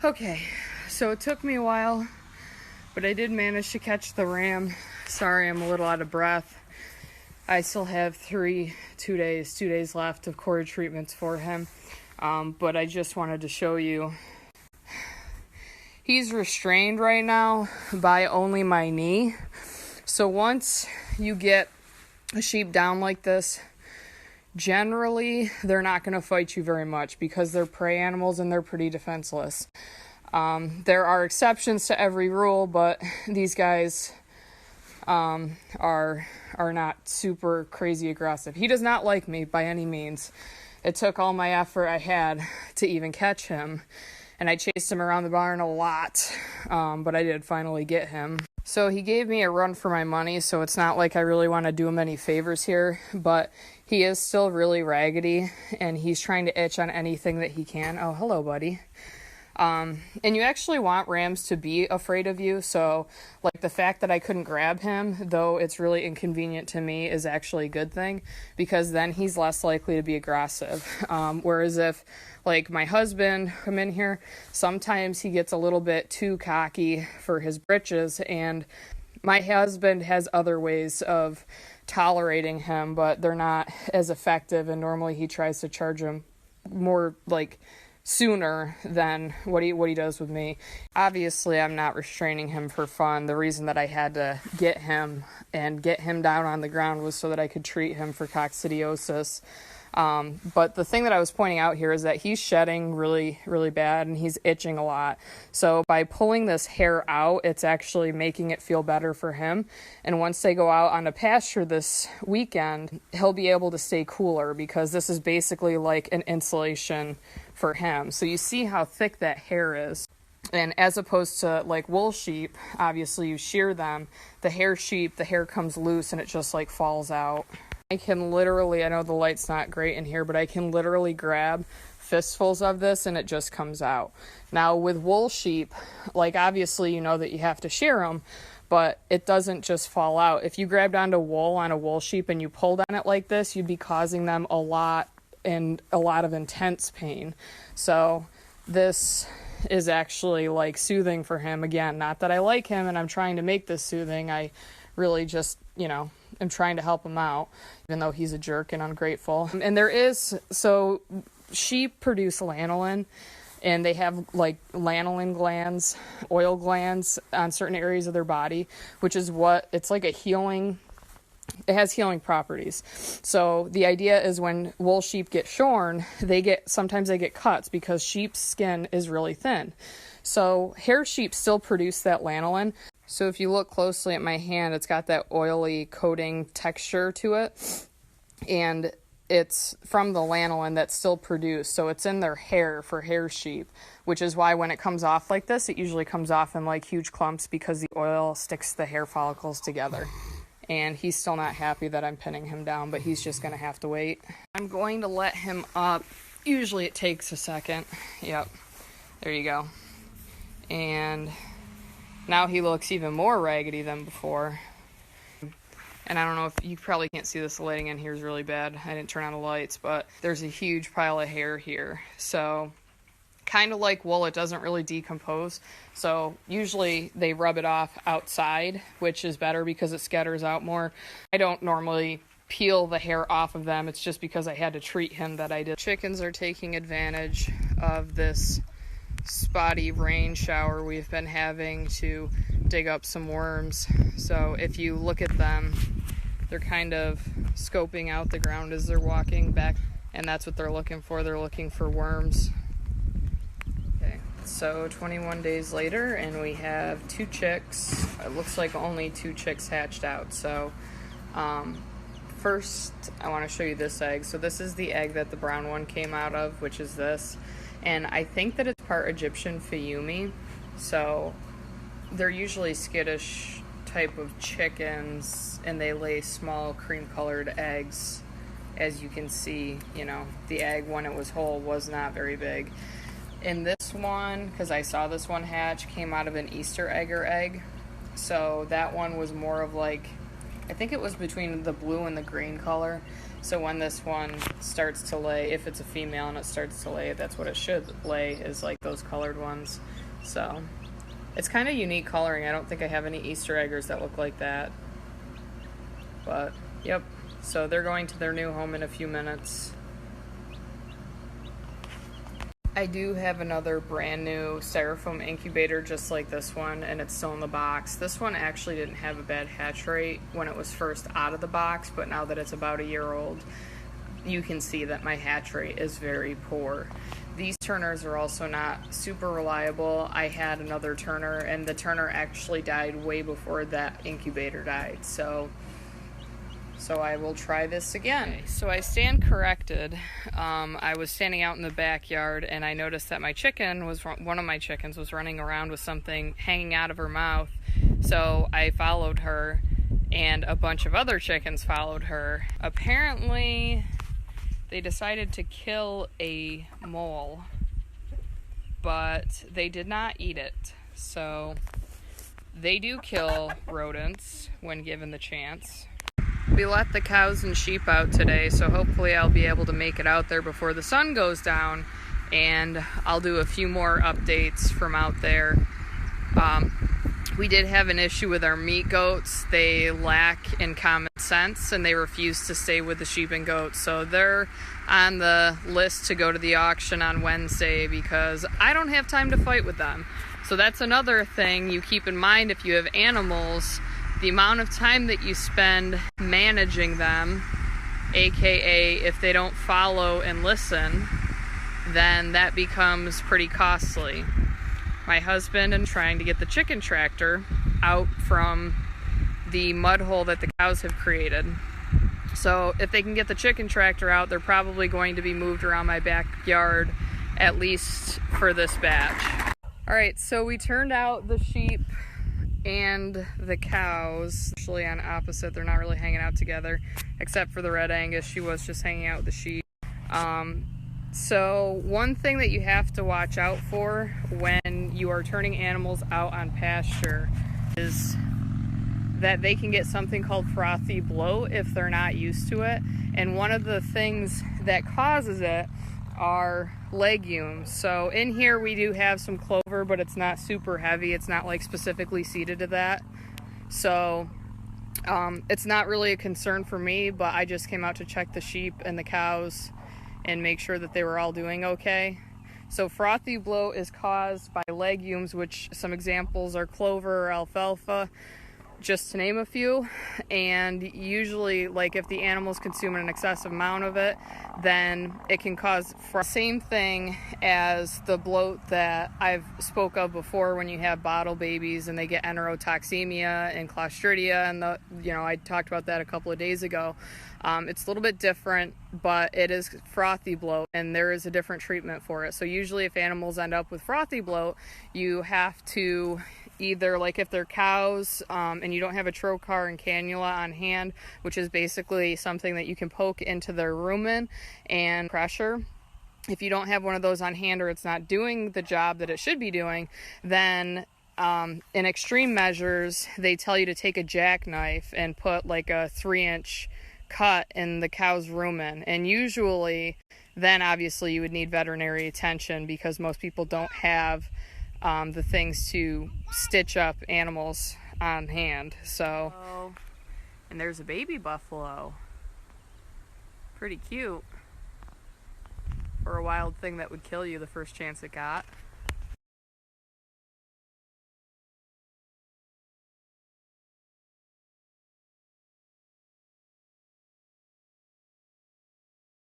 Okay, so it took me a while, but I did manage to catch the ram. Sorry, I'm a little out of breath. I still have two days left of Corid treatments for him. But I just wanted to show you. He's restrained right now by only my knee. So once you get a sheep down like this, generally they're not going to fight you very much because they're prey animals and they're pretty defenseless. There are exceptions to every rule, but these guys are not super crazy aggressive. He does not like me by any means. It took all my effort I had to even catch him, and I chased him around the barn a lot, but I did finally get him. So he gave me a run for my money, so it's not like I really want to do him any favors here, but he is still really raggedy, and he's trying to itch on anything that he can. Oh, hello, buddy. And you actually want rams to be afraid of you, so like the fact that I couldn't grab him, though it's really inconvenient to me, is actually a good thing, because then he's less likely to be aggressive. Whereas if like my husband come in here, sometimes he gets a little bit too cocky for his britches, and my husband has other ways of tolerating him, but they're not as effective, and normally he tries to charge him more like sooner than what he does with me. Obviously, I'm not restraining him for fun. The reason that I had to get him down on the ground was so that I could treat him for coccidiosis. But the thing that I was pointing out here is that he's shedding really, really bad, and he's itching a lot. So by pulling this hair out, it's actually making it feel better for him. And once they go out on a pasture this weekend, he'll be able to stay cooler, because this is basically like an insulation for him. So you see how thick that hair is. And as opposed to like wool sheep, obviously you shear them. The hair sheep, the hair comes loose and it just like falls out. I can literally, I know the light's not great in here, but I can literally grab fistfuls of this and it just comes out. Now with wool sheep, like obviously you know that you have to shear them, but it doesn't just fall out. If you grabbed onto wool on a wool sheep and you pulled on it like this, you'd be causing them a lot of intense pain. So this is actually like soothing for him. Again, not that I like him and I'm trying to make this soothing. I really just, am trying to help him out, even though he's a jerk and ungrateful. And so sheep produce lanolin, and they have like lanolin glands, oil glands on certain areas of their body, which is it's like it has healing properties. So the idea is when wool sheep get shorn, sometimes they get cuts because sheep's skin is really thin. So hair sheep still produce that lanolin. So if you look closely at my hand, it's got that oily coating texture to it, and it's from the lanolin that's still produced. So it's in their hair for hair sheep, which is why when it comes off like this, it usually comes off in like huge clumps, because the oil sticks the hair follicles together. And he's still not happy that I'm pinning him down, but he's just going to have to wait. I'm going to let him up. Usually it takes a second. Yep. There you go. And now he looks even more raggedy than before. And I don't know if you probably can't see this, the lighting in here is really bad. I didn't turn on the lights, but there's a huge pile of hair here. So kind of like wool, it doesn't really decompose. So usually they rub it off outside, which is better because it scatters out more. I don't normally peel the hair off of them. It's just because I had to treat him that I did. Chickens are taking advantage of this spotty rain shower we've been having to dig up some worms. So if you look at them, they're kind of scoping out the ground as they're walking back, and that's what they're looking for. They're looking for worms. Okay, so 21 days later, and we have 2 chicks. It looks like only 2 chicks hatched out. So first I want to show you this egg. So this is the egg that the brown one came out of, which is this. And I think that it's part Egyptian Fayumi. So they're usually skittish type of chickens, and they lay small cream-colored eggs. As you can see, the egg when it was whole was not very big. In this one, because I saw this one hatch, came out of an Easter egg. So that one was more of like, I think it was between the blue and the green color. So when this one starts to lay, if it's a female and it starts to lay, that's what it should lay, is like those colored ones. So it's kind of unique coloring. I don't think I have any Easter eggers that look like that. But, yep. So they're going to their new home in a few minutes. I do have another brand new styrofoam incubator just like this one, and it's still in the box. This one actually didn't have a bad hatch rate when it was first out of the box, but now that it's about a year old, you can see that my hatch rate is very poor. These turners are also not super reliable. I had another turner, and the turner actually died way before that incubator died, so I will try this again. Okay, so I stand corrected. I was standing out in the backyard, and I noticed that one of my chickens was running around with something hanging out of her mouth. So I followed her, and a bunch of other chickens followed her. Apparently, they decided to kill a mole, but they did not eat it. So they do kill rodents when given the chance. We let the cows and sheep out today, so hopefully I'll be able to make it out there before the sun goes down, and I'll do a few more updates from out there. We did have an issue with our meat goats. They lack in common sense, and they refuse to stay with the sheep and goats, so they're on the list to go to the auction on Wednesday because I don't have time to fight with them. So that's another thing you keep in mind if you have animals. The amount of time that you spend managing them, aka if they don't follow and listen, then that becomes pretty costly. My husband is trying to get the chicken tractor out from the mud hole that the cows have created. So if they can get the chicken tractor out, they're probably going to be moved around my backyard, at least for this batch. Alright, so we turned out the sheep and the cows, actually on opposite. They're not really hanging out together, except for the red Angus. She was just hanging out with the sheep. So one thing that you have to watch out for when you are turning animals out on pasture is that they can get something called frothy bloat if they're not used to it. And one of the things that causes it are legumes. So in here we do have some clover, but it's not super heavy. It's not like specifically seeded to that. So it's not really a concern for me, but I just came out to check the sheep and the cows and make sure that they were all doing okay. So frothy bloat is caused by legumes, which some examples are clover or alfalfa, just to name a few. And usually, like, if the animals consume an excessive amount of it, then it can cause same thing as the bloat that I've spoke of before when you have bottle babies and they get enterotoxemia and clostridia, and I talked about that a couple of days ago. It's a little bit different, but it is frothy bloat, and there is a different treatment for it. So usually if animals end up with frothy bloat, you have to either, like if they're cows and you don't have a trocar and cannula on hand, which is basically something that you can poke into their rumen and pressure. If you don't have one of those on hand, or it's not doing the job that it should be doing, then in extreme measures, they tell you to take a jackknife and put like a 3-inch cut in the cow's rumen. And usually then obviously you would need veterinary attention because most people don't have the things to stitch up animals on hand. So, and there's a baby buffalo. Pretty cute for a wild thing that would kill you the first chance it got.